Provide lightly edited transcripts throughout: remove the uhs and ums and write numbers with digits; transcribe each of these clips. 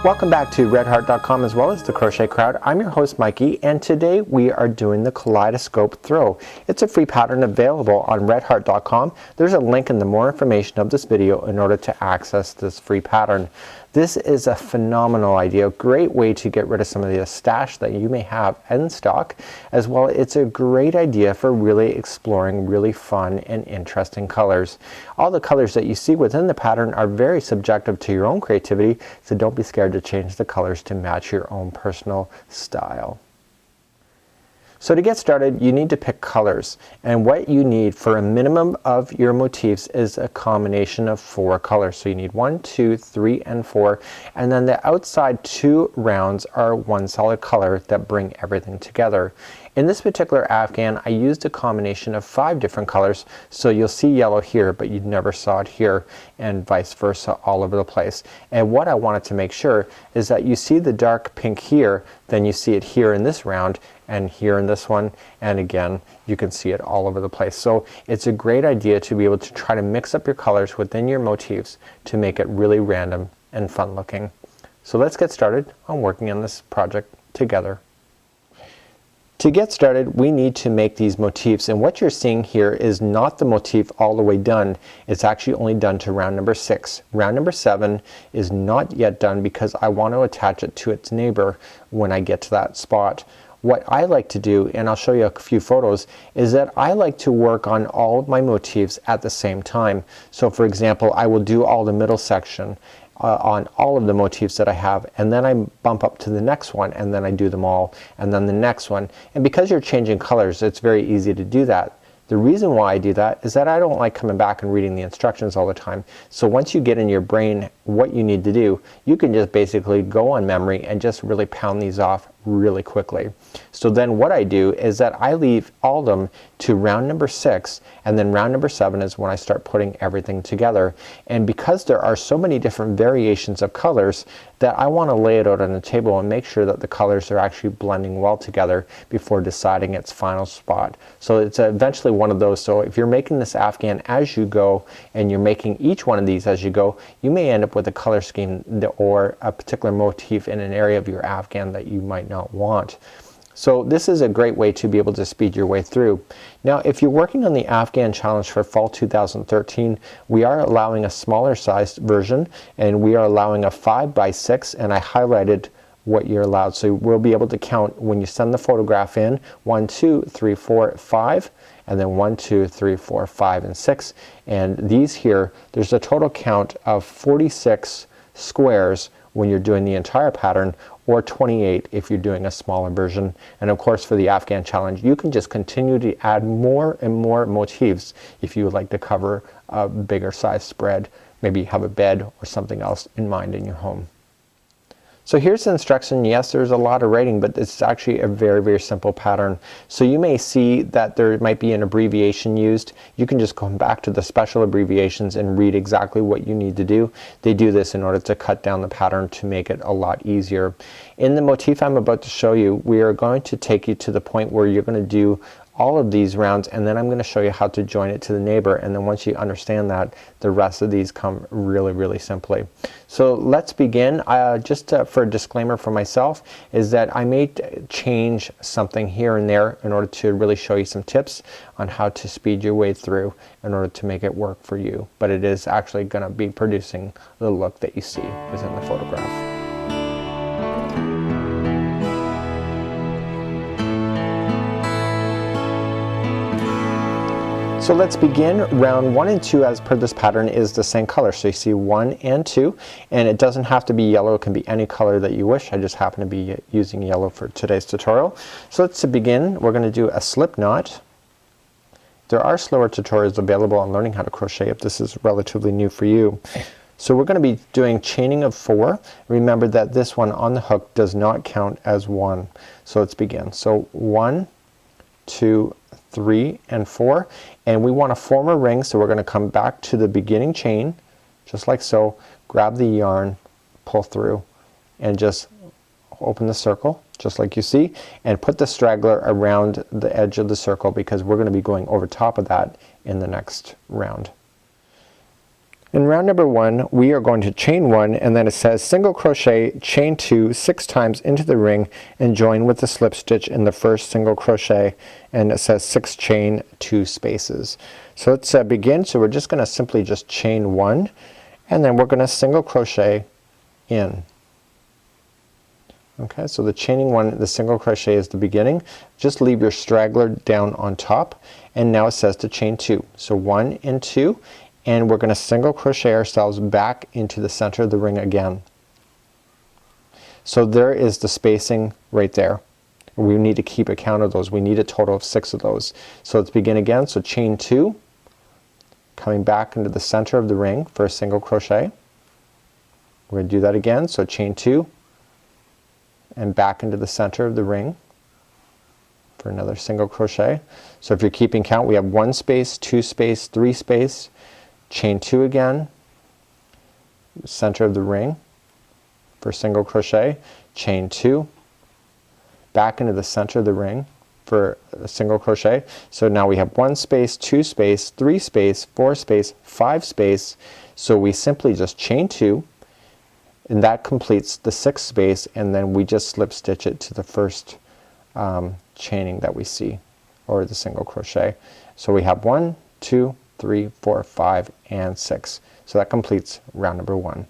Welcome back to redheart.com as well as the Crochet Crowd. I'm your host Mikey, and today we are doing the Kaleidoscope throw. It's a free pattern available on redheart.com. There's a link in the more information of this video in order to access this free pattern. This is a phenomenal idea, a great way to get rid of some of the stash that you may have in stock. As well, it's a great idea for really exploring really fun and interesting colors. All the colors that you see within the pattern are very subjective to your own creativity, so don't be scared to change the colors to match your own personal style. So to get started, you need to pick colors, and what you need for a minimum of your motifs is a combination of 4 colors. So you need 1, 2, 3, and 4, and then the outside 2 rounds are one solid color that bring everything together. In this particular Afghan, I used a combination of 5 different colors, so you'll see yellow here but you never saw it here, and vice versa all over the place. And what I wanted to make sure is that you see the dark pink here, then you see it here in this round, and here in this one, and again you can see it all over the place. So it's a great idea to be able to try to mix up your colors within your motifs to make it really random and fun looking. So let's get started on working on this project together. To get started, we need to make these motifs, and what you're seeing here is not the motif all the way done. It's actually only done to round number 6. Round number 7 is not yet done because I want to attach it to its neighbor when I get to that spot. What I like to do, and I'll show you a few photos, is that I like to work on all of my motifs at the same time. So for example, I will do all the middle section on all of the motifs that I have, and then I bump up to the next one, and then I do them all, and then the next one. And because you're changing colors, it's very easy to do that. The reason why I do that is that I don't like coming back and reading the instructions all the time. So once you get in your brain what you need to do, you can just basically go on memory and just really pound these off really quickly. So then what I do is that I leave all of them to round number 6, and then round number 7 is when I start putting everything together. And because there are so many different variations of colors, that I want to lay it out on the table and make sure that the colors are actually blending well together before deciding its final spot. So it's eventually one of those. So if you're making this Afghan as you go, and you're making each one of these as you go, you may end up with a color scheme or a particular motif in an area of your Afghan that you might not want. So this is a great way to be able to speed your way through. Now if you're working on the Afghan challenge for fall 2013, we are allowing a smaller sized version, and we are allowing a 5x6, and I highlighted what you're allowed. So we'll be able to count when you send the photograph in 1, 2, 3, 4, 5, and then 1, 2, 3, 4, 5, and 6. And these here, there's a total count of 46 squares when you're doing the entire pattern, or 28 if you're doing a smaller version. And of course for the Afghan challenge, you can just continue to add more and more motifs if you would like to cover a bigger size spread. Maybe have a bed or something else in mind in your home. So here's the instruction. Yes, there's a lot of writing, but it's actually a very, very simple pattern. So you may see that there might be an abbreviation used. You can just go back to the special abbreviations and read exactly what you need to do. They do this in order to cut down the pattern to make it a lot easier. In the motif I'm about to show you, we are going to take you to the point where you're going to do all of these rounds, and then I'm going to show you how to join it to the neighbor, and then once you understand that, the rest of these come really, really simply. So let's begin. Just for a disclaimer for myself is that I may change something here and there in order to really show you some tips on how to speed your way through in order to make it work for you, but it is actually going to be producing the look that you see within the photograph. So let's begin. Round 1 and 2 as per this pattern is the same color. So you see 1 and 2, and it doesn't have to be yellow. It can be any color that you wish. I just happen to be using yellow for today's tutorial. So let's begin. We're going to do a slip knot. There are slower tutorials available on learning how to crochet if this is relatively new for you. So we're going to be doing chaining of 4. Remember that this one on the hook does not count as 1. So let's begin. So 1, 2, 3, and 4, and we want to form a ring, so we're going to come back to the beginning chain just like so, grab the yarn, pull through, and just open the circle just like you see, and put the straggler around the edge of the circle because we're going to be going over top of that in the next round. In round number 1, we are going to chain 1, and then it says single crochet, chain 2 6 times into the ring and join with the slip stitch in the first single crochet, and it says 6 chain 2 spaces. So let's begin. So we're just going to simply just chain 1, and then we're going to single crochet in. Okay, so the chaining 1, the single crochet is the beginning. Just leave your straggler down on top, and now it says to chain 2. So 1 and 2, and we're going to single crochet ourselves back into the center of the ring again. So there is the spacing right there. We need to keep account of those. We need a total of 6 of those. So let's begin again. So chain 2, coming back into the center of the ring for a single crochet. We're going to do that again. So chain 2 and back into the center of the ring for another single crochet. So if you're keeping count, we have 1 space, 2 space, 3 space, chain 2 again, center of the ring for single crochet, chain 2, back into the center of the ring for a single crochet. So now we have 1 space, 2 space, 3 space, 4 space, 5 space. So we simply just chain 2, and that completes the 6th space, and then we just slip stitch it to the first chaining that we see, or the single crochet. So we have 1, 2, 3, 4, 5, and 6. So that completes round number 1.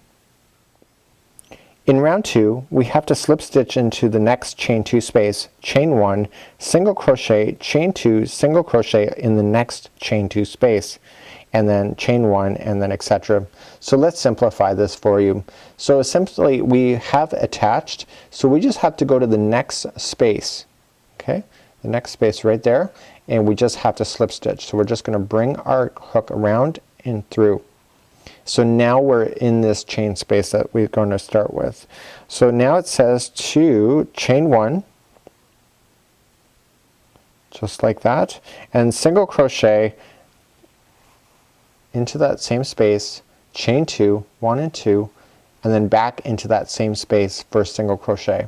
In round 2, we have to slip stitch into the next chain 2 space, chain 1, single crochet, chain 2, single crochet in the next chain 2 space, and then chain 1, and then etc. So let's simplify this for you. So essentially we have attached, so we just have to go to the next space, okay, the next space right there, and we just have to slip stitch. So we're just going to bring our hook around and through. So now we're in this chain space that we're going to start with. So now it says to chain 1, just like that, and single crochet into that same space, chain 2, 1 and 2, and then back into that same space for a single crochet.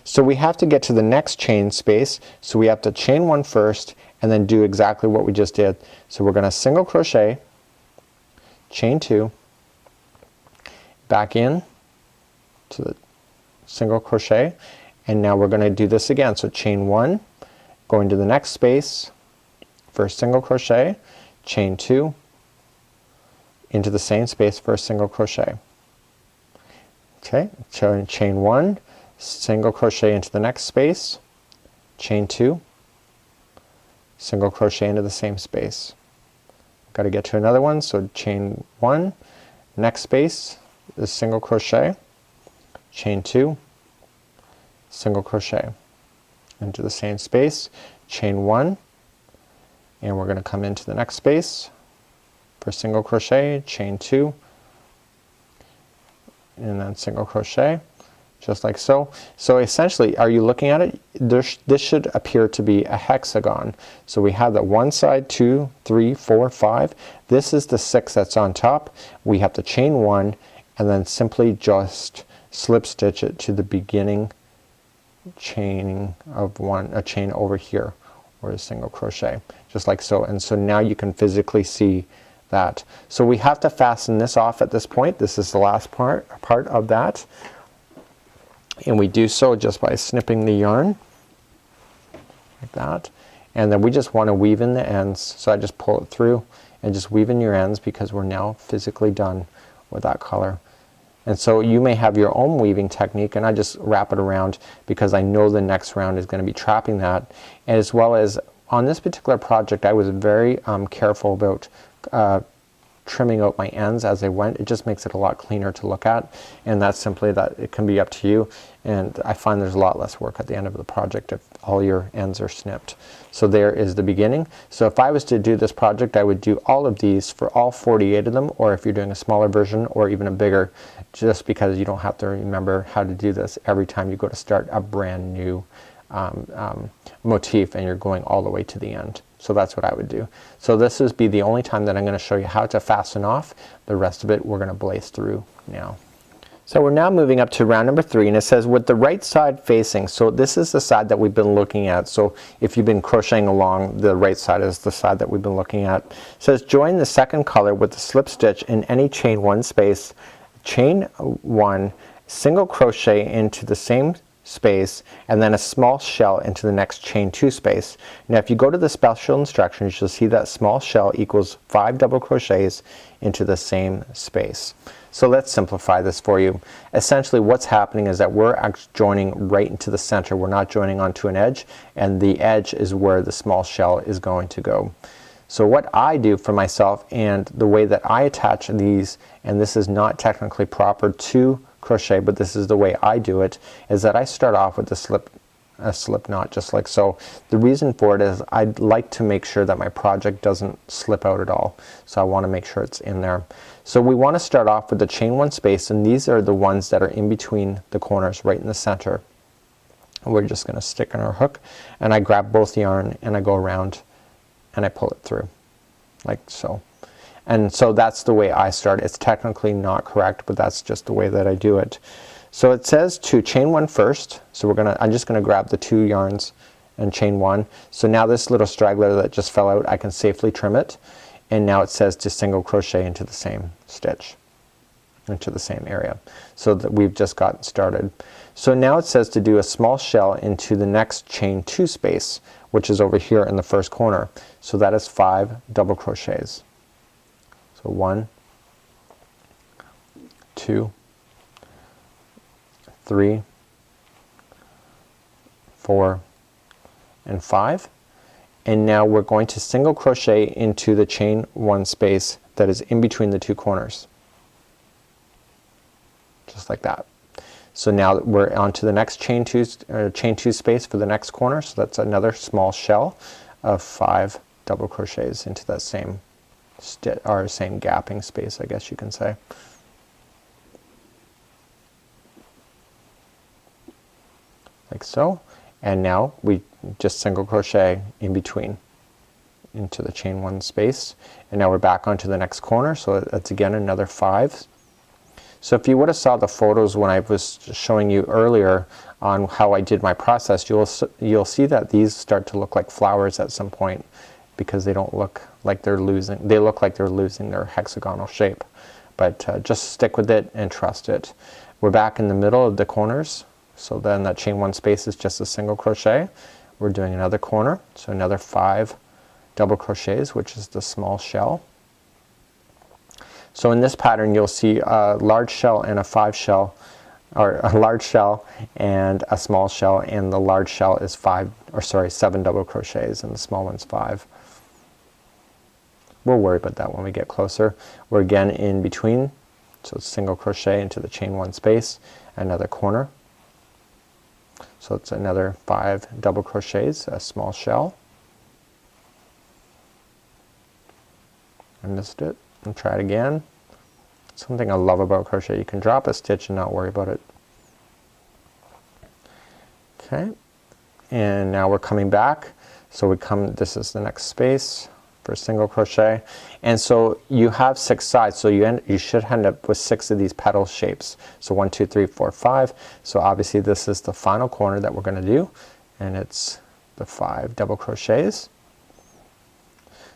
So we have to get to the next chain space, so we have to chain 1 first and then do exactly what we just did. So we're going to single crochet, chain 2, back in to the single crochet, and now we're going to do this again. So chain 1, going to the next space for a single crochet, chain 2, into the same space for a single crochet. Okay, so chain 1, single crochet into the next space, chain 2, single crochet into the same space. Got to get to another one, so chain 1, next space is single crochet, chain 2, single crochet into the same space, chain 1, and we're going to come into the next space for single crochet, chain 2, and then single crochet, just like so. So essentially, are you looking at it? This should appear to be a hexagon. So we have the one side, 2, 3, 4, 5. This is the 6 that's on top. We have to chain 1 and then simply just slip stitch it to the beginning chaining of a chain over here, or a single crochet, just like so. And so now you can physically see that. So we have to fasten this off at this point. This is the last part of that. And we do so just by snipping the yarn like that, and then we just want to weave in the ends. So I just pull it through and just weave in your ends, because we're now physically done with that color. And so you may have your own weaving technique, and I just wrap it around because I know the next round is going to be trapping that. And as well as on this particular project, I was very careful about trimming out my ends as I went. It just makes it a lot cleaner to look at, and that's simply that. It can be up to you, and I find there's a lot less work at the end of the project if all your ends are snipped. So there is the beginning. So if I was to do this project, I would do all of these for all 48 of them, or if you're doing a smaller version or even a bigger, just because you don't have to remember how to do this every time you go to start a brand new motif and you're going all the way to the end. So that's what I would do. So this would be the only time that I'm going to show you how to fasten off. The rest of it we're going to blaze through now. So we're now moving up to round number 3, and it says with the right side facing. So this is the side that we've been looking at. So if you've been crocheting along, the right side is the side that we've been looking at. It says join the second color with the slip stitch in any chain 1 space, chain 1, single crochet into the same space, and then a small shell into the next chain 2 space. Now if you go to the special instructions, you'll see that small shell equals 5 double crochets into the same space. So let's simplify this for you. Essentially what's happening is that we're actually joining right into the center. We're not joining onto an edge, and the edge is where the small shell is going to go. So what I do for myself, and the way that I attach these, and this is not technically proper to crochet, but this is the way I do it, is that I start off with a slip knot just like so. The reason for it is I'd like to make sure that my project doesn't slip out at all. So I want to make sure it's in there. So we want to start off with the chain 1 space, and these are the ones that are in between the corners right in the center. We're just gonna stick in our hook, and I grab both yarn and I go around and I pull it through like so. And so that's the way I start. It's technically not correct, but that's just the way that I do it. So it says to chain 1 first. So I'm just gonna grab the 2 yarns and chain 1. So now this little straggler that just fell out, I can safely trim it. And now it says to single crochet into the same stitch, into the same area, so that we've just gotten started. So now it says to do a small shell into the next chain 2 space, which is over here in the first corner. So that is 5 double crochets. So 1, 2, 3, 4, and 5. And now we're going to single crochet into the chain 1 space that is in between the 2 corners, just like that. So now we're on to the next chain 2 space for the next corner. So that's another small shell of 5 double crochets into that same same gapping space, I guess you can say. Like so. And now we just single crochet in between into the chain 1 space, and now we're back onto the next corner. So that's again another 5. So if you would have saw the photos when I was showing you earlier on how I did my process, you'll see that these start to look like flowers at some point, because they don't look like they're losing, they look like they're losing their hexagonal shape. But just stick with it and trust it. We're back in the middle of the corners. So then that chain 1 space is just a single crochet. We're doing another corner, so another 5 double crochets, which is the small shell. So in this pattern you'll see a large shell and a 5 shell, or a large shell and a small shell, and the large shell is 7 double crochets and the small one's 5. We'll worry about that when we get closer. We're again in between, so single crochet into the chain 1 space, another corner. So it's another 5 double crochets, a small shell. I missed it. And try it again. Something I love about crochet, you can drop a stitch and not worry about it. Okay, and now we're coming back. So this is the next space for a single crochet, and so you have 6 sides, so you should end up with 6 of these petal shapes. So 1, 2, 3, 4, 5. So obviously this is the final corner that we're going to do, and it's the 5 double crochets.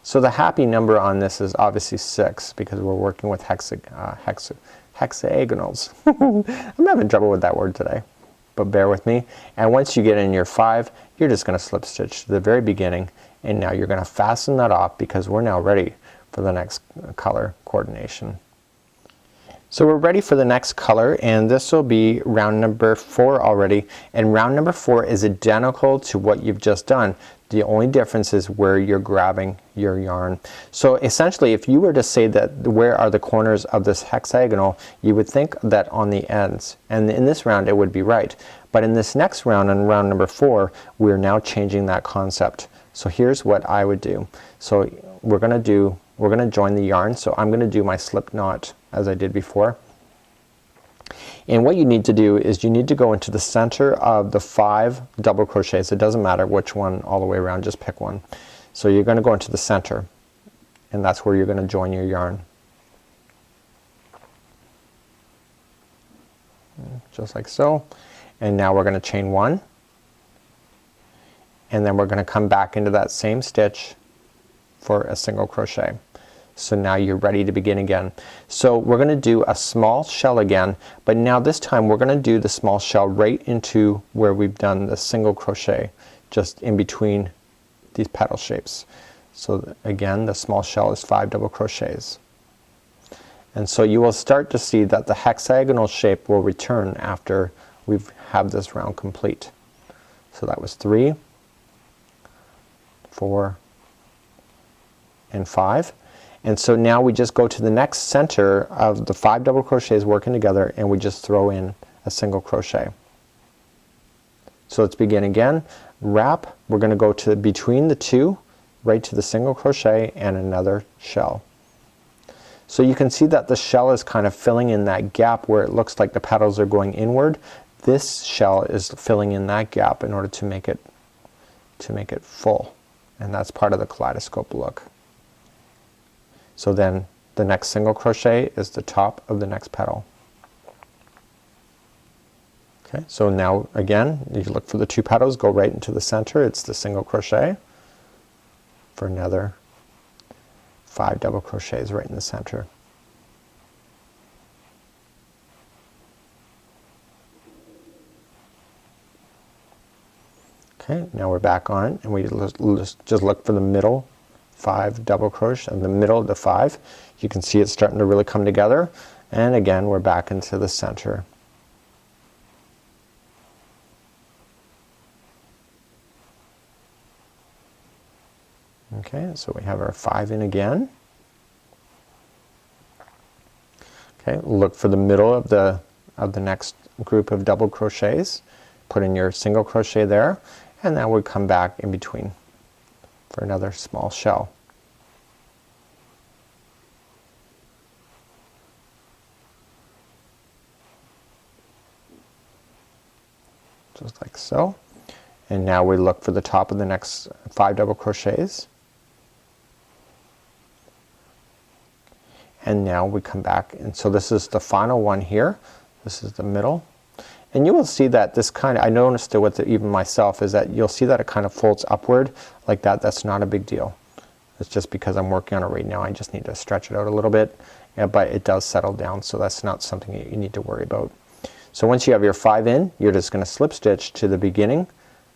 So the happy number on this is obviously 6, because we're working with hexagonals. I'm having trouble with that word today, but bear with me. And once you get in your 5, you're just going to slip stitch to the very beginning, and now you're going to fasten that off, because we're now ready for the next color coordination. So we're ready for the next color, and this will be round number 4 already, and round number 4 is identical to what you've just done. The only difference is where you're grabbing your yarn. So essentially, if you were to say that where are the corners of this hexagonal, you would think that on the ends, and in this round it would be right. But in this next round, on round number 4, we're now changing that concept. So here's what I would do. So we're gonna join the yarn. So I'm gonna do my slip knot as I did before. And what you need to do is you need to go into the center of the 5 double crochets. It doesn't matter which one all the way around, just pick one. So you're going to go into the center, and that's where you're going to join your yarn. just like so. And now we're going to chain 1, and then we're going to come back into that same stitch for a single crochet. So now you're ready to begin again. So we're going to do a small shell again, but now this time we're going to do the small shell right into where we've done the single crochet, just in between these petal shapes. So again, the small shell is 5 double crochets. And so you will start to see that the hexagonal shape will return after we have this round complete. So that was 3, 4, and 5. And so now we just go to the next center of the 5 double crochets working together, and we just throw in a single crochet. So let's begin again. Wrap, we're going to go to between the two, right to the single crochet and another shell. So you can see that the shell is kind of filling in that gap where it looks like the petals are going inward. This shell is filling in that gap in order to make it full, and that's part of the kaleidoscope look. So then the next single crochet is the top of the next petal. Okay, so now again you look for the 2 petals, go right into the center, it's the single crochet for another 5 double crochets right in the center. Okay, now we're back on, and we just look for the middle 5 double crochet in the middle of the 5. You can see it's starting to really come together, and again we're back into the center. Okay, so we have our 5 in again. Okay, look for the middle of the next group of double crochets, put in your single crochet there, and then we come back in between for another small shell. Just like so. And now we look for the top of the next 5 double crochets. And now we come back, and so this is the final one here. This is the middle. And you will see that this kind of, I noticed it with even myself, is that you'll see that it kind of folds upward like that. That's not a big deal. It's just because I'm working on it right now. I just need to stretch it out a little bit, but it does settle down, so that's not something that you need to worry about. So once you have your 5 in, you're just going to slip stitch to the beginning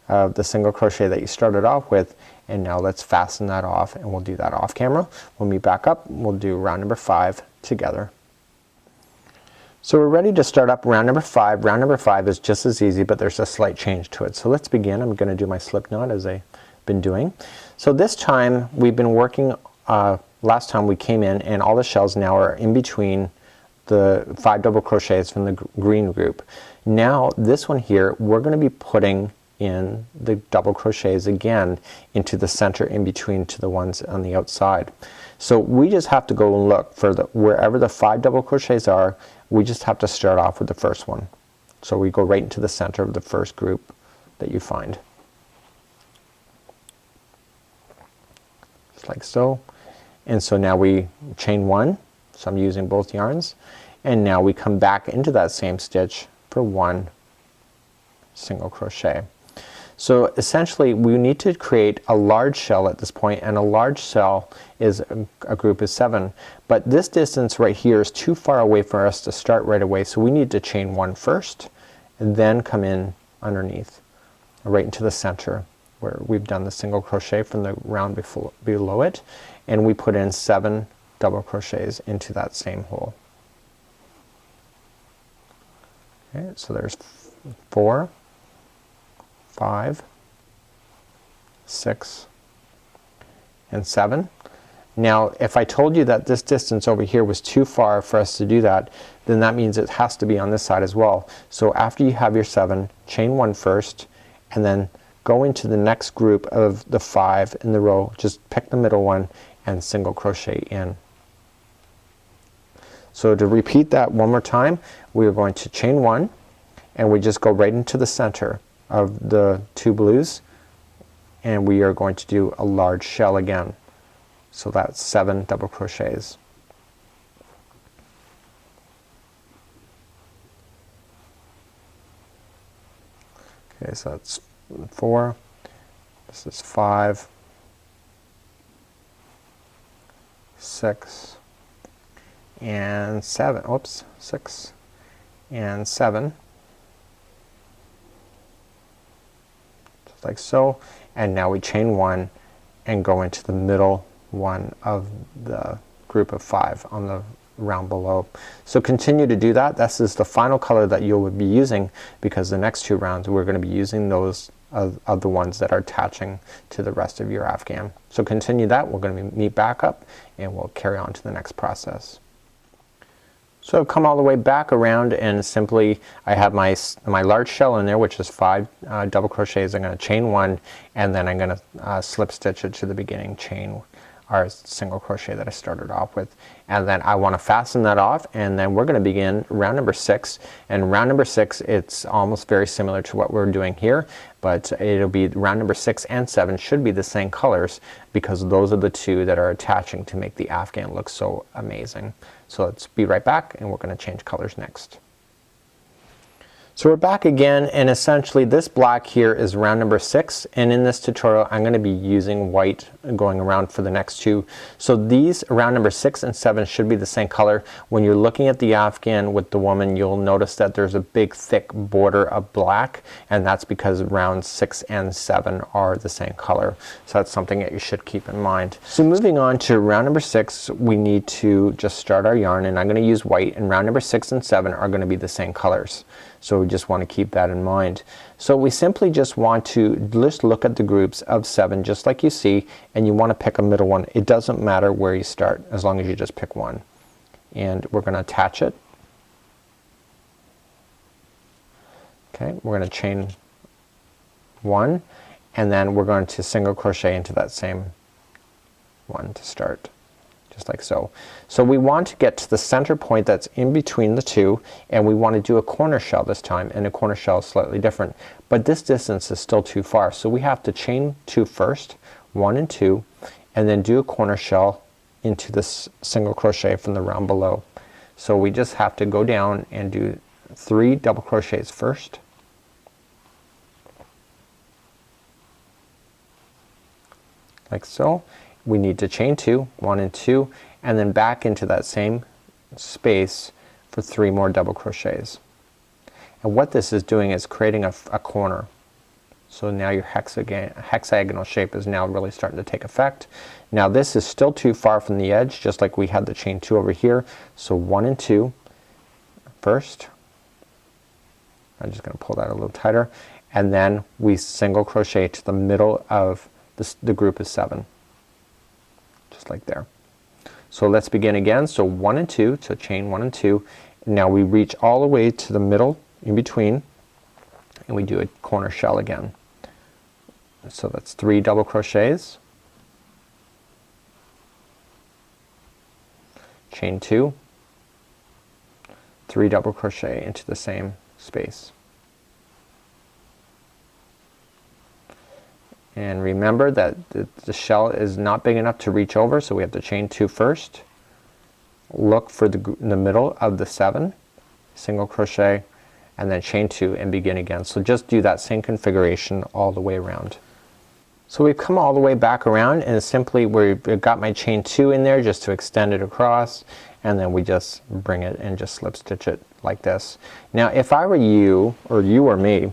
of the single crochet that you started off with, and now let's fasten that off, and we'll do that off camera. We'll meet back up, we'll do round number 5 together. So we're ready to start up round number 5. Round number 5 is just as easy, but there's a slight change to it. So let's begin. I'm going to do my slip knot as I've been doing. So this time we've been working, last time we came in and all the shells now are in between the 5 double crochets from the green group. Now this one here, we're going to be putting in the double crochets again into the center in between to the ones on the outside. So we just have to go and look for wherever the 5 double crochets are. We just have to start off with the first one. So we go right into the center of the first group that you find. Just like so. And so now we chain 1. So I'm using both yarns. And now we come back into that same stitch for 1 single crochet. So essentially we need to create a large shell at this point, and a large shell is a group of 7, but this distance right here is too far away for us to start right away, so we need to chain 1 first and then come in underneath right into the center where we've done the single crochet from the round below it, and we put in 7 double crochets into that same hole. Okay, so there's 4, 5, 6, and 7. Now if I told you that this distance over here was too far for us to do that, then that means it has to be on this side as well. So after you have your 7, chain 1 first, and then go into the next group of the 5 in the row, just pick the middle one and single crochet in. So to repeat that one more time, we are going to chain 1, and we just go right into the center of the 2 blues, and we are going to do a large shell again. So that's 7 double crochets. Okay, so that's 4, this is 5, 6, and 7. Oops, 6 and 7, just like so. And now we chain 1 and go into the middle one of the group of 5 on the round below. So continue to do that. This is the final color that you will be using, because the next 2 rounds we're going to be using those of the ones that are attaching to the rest of your Afghan. So continue that. We're going to meet back up and we'll carry on to the next process. So I've come all the way back around, and simply I have my large shell in there, which is 5 double crochets. I'm going to chain 1 and then I'm going to slip stitch it to the beginning chain, our single crochet that I started off with, and then I want to fasten that off, and then we're going to begin round number 6. And round number 6, it's almost very similar to what we're doing here, but it'll be round number 6 and 7 should be the same colors, because those are the 2 that are attaching to make the Afghan look so amazing. So let's be right back, and we're going to change colors next. So we're back again, and essentially this black here is round number 6, and in this tutorial I'm going to be using white going around for the next 2. So these round number 6 and 7 should be the same color. When you're looking at the Afghan with the woman, you'll notice that there's a big thick border of black, and that's because rounds 6 and 7 are the same color. So that's something that you should keep in mind. So moving on to round number 6, we need to just start our yarn, and I'm going to use white, and round number 6 and 7 are going to be the same colors. So we just want to keep that in mind. So we simply just want to just look at the groups of 7 just like you see, and you want to pick a middle one. It doesn't matter where you start as long as you just pick one. And we're going to attach it. Okay, we're going to chain 1, and then we're going to single crochet into that same one to start. Just like so. So we want to get to the center point that's in between the 2, and we want to do a corner shell this time, and a corner shell is slightly different, but this distance is still too far, so we have to chain 2 first, 1 and 2, and then do a corner shell into this single crochet from the round below. So we just have to go down and do 3 double crochets first, like so. We need to chain 2, 1 and 2, and then back into that same space for 3 more double crochets. And what this is doing is creating a corner. So now your hexagonal shape is now really starting to take effect. Now this is still too far from the edge, just like we had the chain 2 over here. So 1 and 2 first. I'm just going to pull that a little tighter, and then we single crochet to the middle of the group of 7. Just like there. So let's begin again. So 1 and 2, so chain 1 and 2. Now we reach all the way to the middle in between, and we do a corner shell again. So that's 3 double crochets, chain 2, 3 double crochet into the same space. And remember that the shell is not big enough to reach over, so we have to chain 2 first. Look for the middle of the 7, single crochet, and then chain 2 and begin again. So just do that same configuration all the way around. So we've come all the way back around, and simply we've got my chain 2 in there just to extend it across, and then we just bring it and just slip stitch it like this. Now if I were you, or you or me,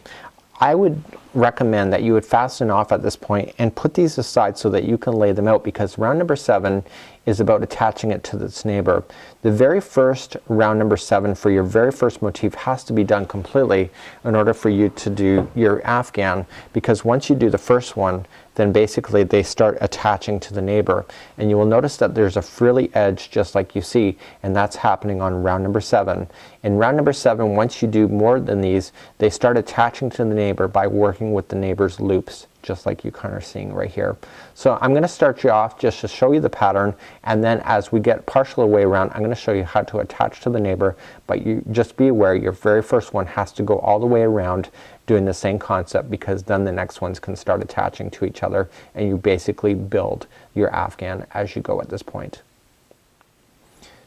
I would recommend that you would fasten off at this point and put these aside so that you can lay them out, because round number 7 is about attaching it to its neighbor. The very first round number 7 for your very first motif has to be done completely in order for you to do your Afghan, because once you do the first one, then basically they start attaching to the neighbor, and you will notice that there's a frilly edge just like you see, and that's happening on round number 7. In round number 7, once you do more than these, they start attaching to the neighbor by working with the neighbor's loops, just like you kind of seeing right here. So I'm going to start you off just to show you the pattern, and then as we get partial way around, I'm going to show you how to attach to the neighbor, but you just be aware your very first one has to go all the way around doing the same concept, because then the next ones can start attaching to each other, and you basically build your Afghan as you go at this point.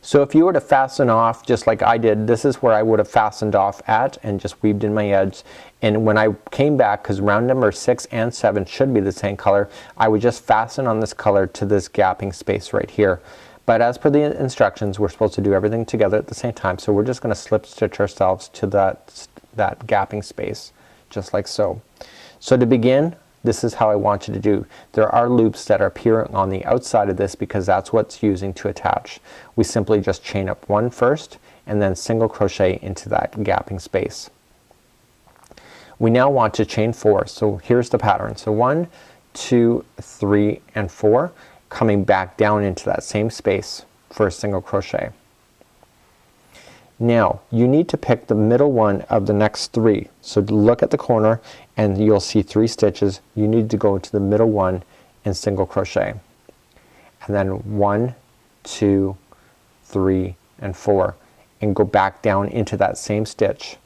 So if you were to fasten off just like I did, this is where I would have fastened off at and just weaved in my edge. And when I came back, because round number 6 and 7 should be the same color, I would just fasten on this color to this gapping space right here. But as per the instructions, we're supposed to do everything together at the same time, so we're just going to slip stitch ourselves to that gapping space, just like so. So to begin, this is how I want you to do. There are loops that are appearing on the outside of this because that's what's using to attach. We simply just chain up 1 first and then single crochet into that gapping space. We now want to chain 4. So here's the pattern. So 1, 2, 3, and 4, coming back down into that same space for a single crochet. Now you need to pick the middle one of the next 3. So look at the corner and you'll see 3 stitches. You need to go into the middle one and single crochet. And then 1, 2, 3, and 4. And go back down into that same stitch.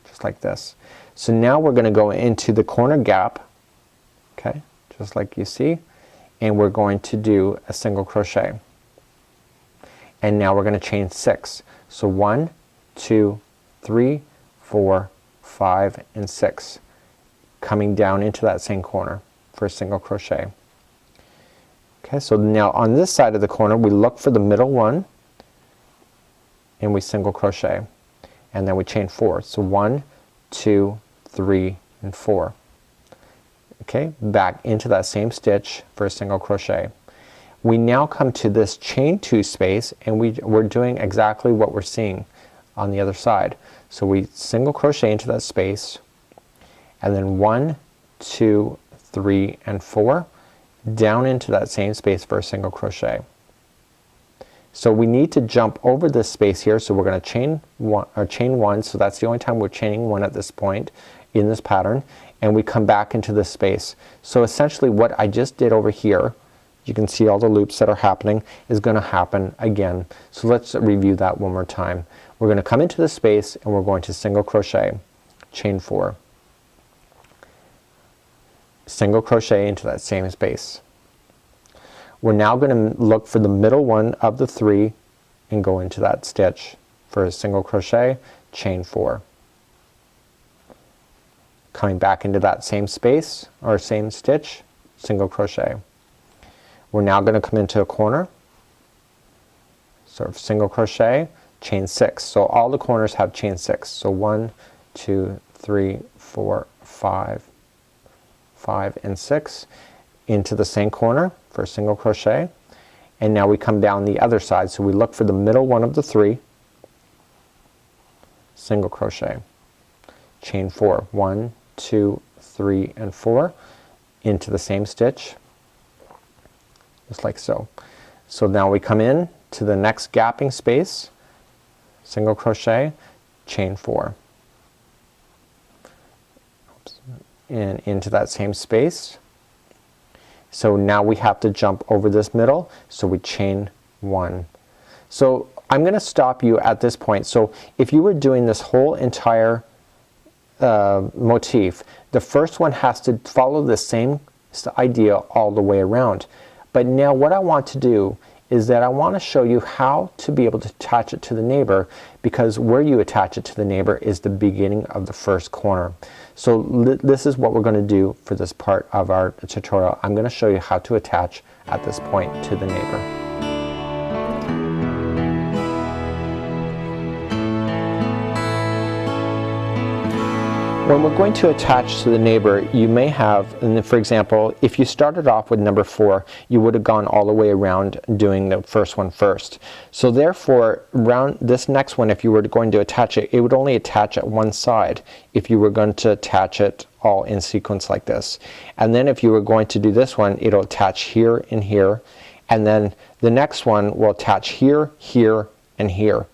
Just like this. So now we're going to go into the corner gap. Okay, just like you see. And we're going to do a single crochet. And now we're going to chain 6. So 1, 2, 3, 4, 5, and 6, coming down into that same corner for a single crochet. Okay, so now on this side of the corner we look for the middle one and we single crochet, and then we chain 4. So 1, 2, 3, and 4. Okay, back into that same stitch for a single crochet. We now come to this chain 2 space and we're doing exactly what we're seeing on the other side. So we single crochet into that space and then 1, 2, 3, and 4 down into that same space for a single crochet. So we need to jump over this space here, so we're going to chain 1, so that's the only time we're chaining 1 at this point in this pattern, and we come back into this space. So essentially what I just did over here, you can see all the loops that are happening, is going to happen again. So let's review that one more time. We're going to come into the space and we're going to single crochet, chain 4, single crochet into that same space. We're now going to look for the middle one of the 3 and go into that stitch for a single crochet, chain 4. Coming back into that same space or same stitch, single crochet. We're now going to come into a corner, sort of single crochet, chain 6. So all the corners have chain 6. So 1, 2, 3, 4, 5, 5, and 6 into the same corner for a single crochet. And now we come down the other side. So we look for the middle one of the 3, single crochet, chain 4, 1, 2, 3, and 4 into the same stitch, just like so. So now we come in to the next gapping space, single crochet, chain 4. Oops. And into that same space. So now we have to jump over this middle, so we chain 1. So I'm going to stop you at this point. So if you were doing this whole entire motif, the first one has to follow the same idea all the way around. But now what I want to do is that I want to show you how to be able to attach it to the neighbor, because where you attach it to the neighbor is the beginning of the first corner. So this is what we're going to do for this part of our tutorial. I'm going to show you how to attach at this point to the neighbor. When we're going to attach to the neighbor, you may have, and for example, if you started off with number 4, you would have gone all the way around doing the first one first. So therefore, around this next one, if you were going to attach it, it would only attach at one side if you were going to attach it all in sequence like this. And then if you were going to do this one, it'll attach here and here, and then the next one will attach here, here, and here.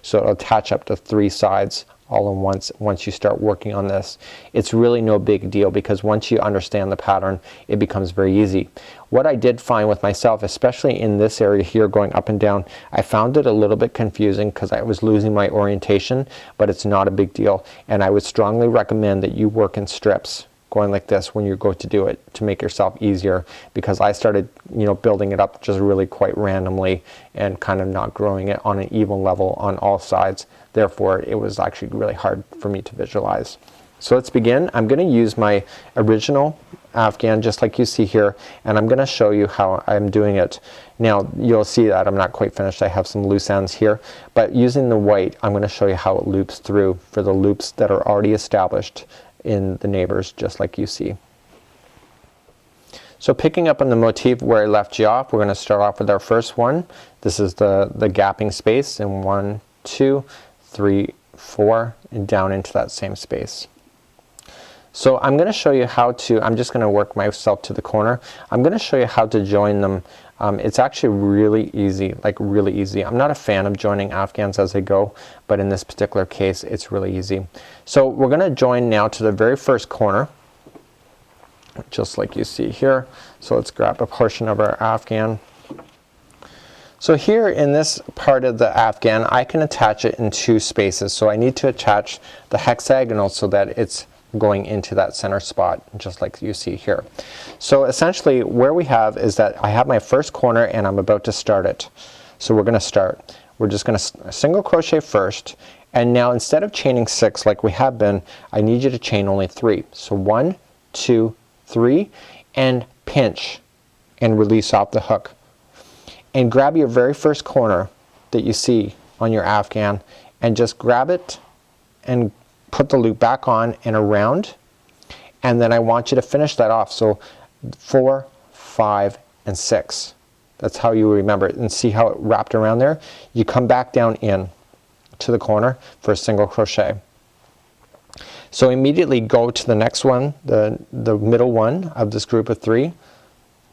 So it'll attach up to 3 sides all in once you start working on this. It's really no big deal, because once you understand the pattern, it becomes very easy. What I did find with myself, especially in this area here going up and down, I found it a little bit confusing because I was losing my orientation, but it's not a big deal, and I would strongly recommend that you work in strips going like this when you go to do it, to make yourself easier, because I started, you know, building it up just really quite randomly and kind of not growing it on an even level on all sides. Therefore it was actually really hard for me to visualize. So let's begin. I'm going to use my original Afghan just like you see here, and I'm going to show you how I'm doing it. Now you'll see that I'm not quite finished. I have some loose ends here, but using the white I'm going to show you how it loops through for the loops that are already established in the neighbors, just like you see. So picking up on the motif where I left you off, we're going to start off with our first one. This is the gapping space, and 1, 2, 3, 4, and down into that same space. So I'm going to show you how to, I'm just going to work myself to the corner. I'm going to show you how to join them. It's actually really easy, like really easy. I'm not a fan of joining Afghans as they go, but in this particular case it's really easy. So we're going to join now to the very first corner, just like you see here. So let's grab a portion of our Afghan. So here in this part of the Afghan I can attach it in 2 spaces. So I need to attach the hexagonal so that it's going into that center spot, just like you see here. So essentially where we have is that I have my first corner and I'm about to start it. So we're going to start. We're just going to single crochet first, and now instead of chaining 6 like we have been, I need you to chain only 3. So 1, 2, 3, and pinch and release off the hook. And grab your very first corner that you see on your Afghan and just grab it and put the loop back on and around, and then I want you to finish that off. So 4, 5, and 6. That's how you remember it, and see how it wrapped around there. You come back down in to the corner for a single crochet. So immediately go to the next one, the middle one of this group of 3,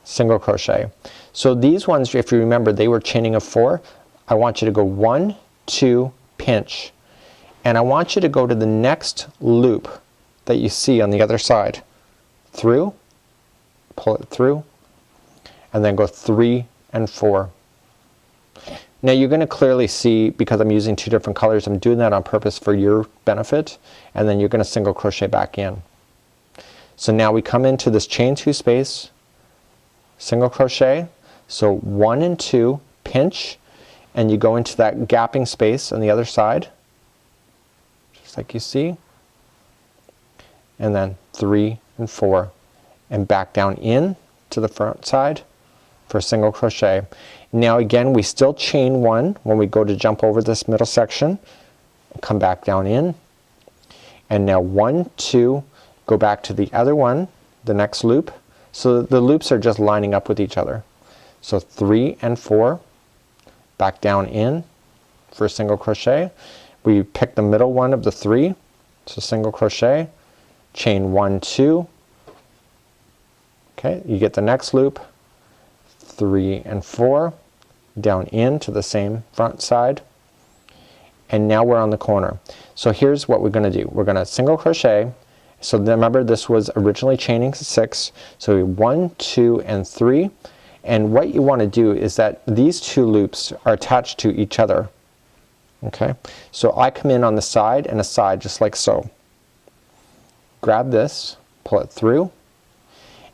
single crochet. So these ones, if you remember, they were chaining of 4. I want you to go 1, 2, pinch. And I want you to go to the next loop that you see on the other side. Through, pull it through, and then go 3 and 4. Now you're going to clearly see, because I'm using 2 different colors, I'm doing that on purpose for your benefit, and then you're going to single crochet back in. So now we come into this chain 2 space, single crochet, so 1 and 2, pinch, and you go into that gapping space on the other side, like you see, and then 3 and 4, and back down in to the front side for a single crochet. Now again we still chain 1 when we go to jump over this middle section, come back down in, and now 1, 2, go back to the other one, the next loop. So the loops are just lining up with each other. So 3 and 4, back down in for a single crochet. We pick the middle one of the 3, so single crochet, chain 1, 2, okay, you get the next loop, 3 and 4, down into the same front side, and now we're on the corner. So here's what we're going to do. We're going to single crochet. So remember, this was originally chaining 6, so 1, 2, and 3, and what you want to do is that these 2 loops are attached to each other. Okay, so I come in on the side and a side, just like so. Grab this, pull it through,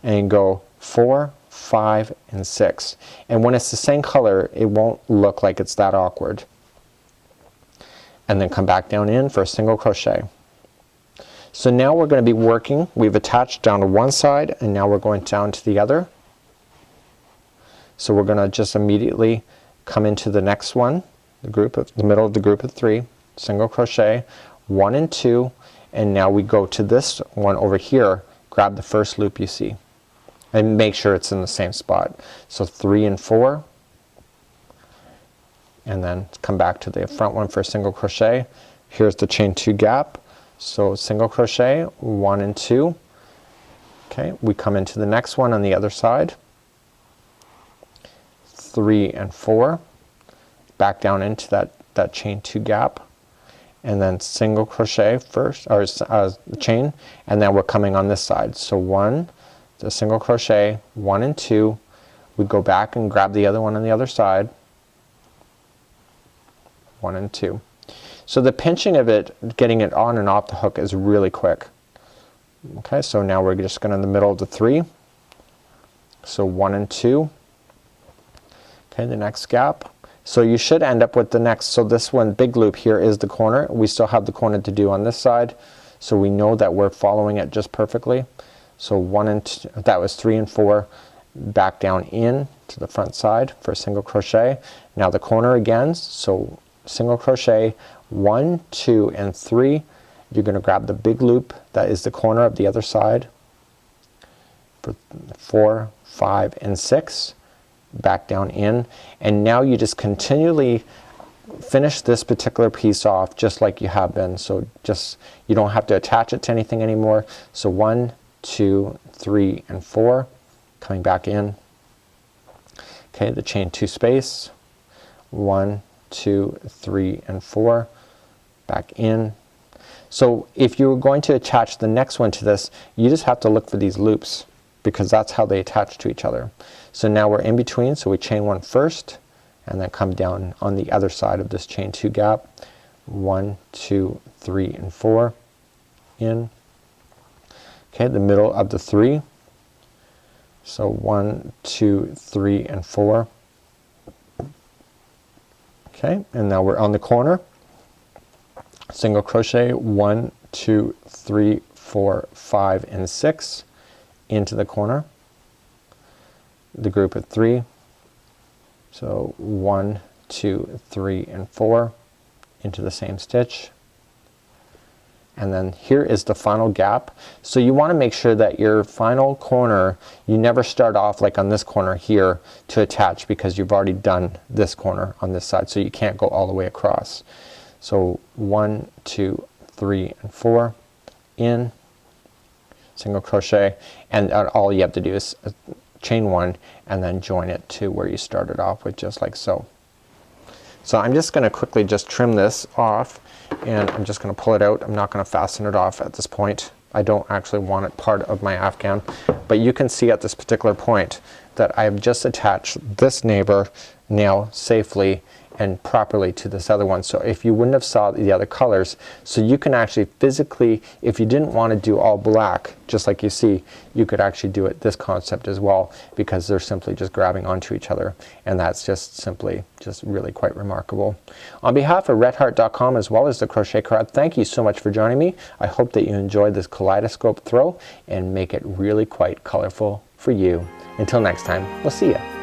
and go 4, 5, and 6. And when it's the same color, it won't look like it's that awkward. And then come back down in for a single crochet. So now we're going to be working, we've attached down to one side, and now we're going down to the other. So we're going to just immediately come into the next one, the middle of the group of 3, single crochet, 1 and 2, and now we go to this one over here, grab the first loop you see, and make sure it's in the same spot. So 3 and 4, and then come back to the front one for a single crochet. Here's the chain 2 gap, so single crochet, 1 and 2. Okay, we come into the next one on the other side, 3 and 4, back down into that chain 2 gap, and then single crochet first, or chain, and then we're coming on this side. So 1, the single crochet, 1 and 2, we go back and grab the other one on the other side, 1 and 2. So the pinching of it, getting it on and off the hook, is really quick. Okay, so now we're just gonna in the middle of the 3, so 1 and 2. Okay, the next gap. So you should end up with the next, so this one big loop here is the corner. We still have the corner to do on this side, so we know that we're following it just perfectly. So 1 and 2, that was 3 and 4, back down in to the front side for a single crochet. Now the corner again, so single crochet 1, 2 and 3. You're gonna grab the big loop that is the corner of the other side for 4, 5 and 6, back down in, and now you just continually finish this particular piece off just like you have been. So just, you don't have to attach it to anything anymore. So 1, 2, 3 and 4, coming back in. Okay, the chain 2 space, 1, 2, 3 and 4, back in. So if you're going to attach the next one to this, you just have to look for these loops because that's how they attach to each other. So now we're in between, so we chain 1 first and then come down on the other side of this chain 2 gap. 1, 2, 3 and 4 in. Okay, the middle of the 3. So 1, 2, 3 and 4. Okay, and now we're on the corner. Single crochet 1, 2, 3, 4, 5 and 6 into the corner, the group of 3. So 1, 2, 3 and 4 into the same stitch, and then here is the final gap. So you want to make sure that your final corner, you never start off like on this corner here to attach because you've already done this corner on this side, so you can't go all the way across. So 1, 2, 3 and 4 in, single crochet, and all you have to do is chain 1 and then join it to where you started off with, just like so. So I'm just gonna quickly just trim this off, and I'm just gonna pull it out. I'm not gonna fasten it off at this point. I don't actually want it part of my Afghan, but you can see at this particular point that I've just attached this neighbor nail safely and properly to this other one. So if you wouldn't have saw the other colors, so you can actually physically, if you didn't want to do all black just like you see, you could actually do it this concept as well, because they're simply just grabbing onto each other, and that's just simply just really quite remarkable. On behalf of redheart.com as well as the Crochet Crowd, thank you so much for joining me. I hope that you enjoyed this kaleidoscope throw and make it really quite colorful for you. Until next time, we'll see ya.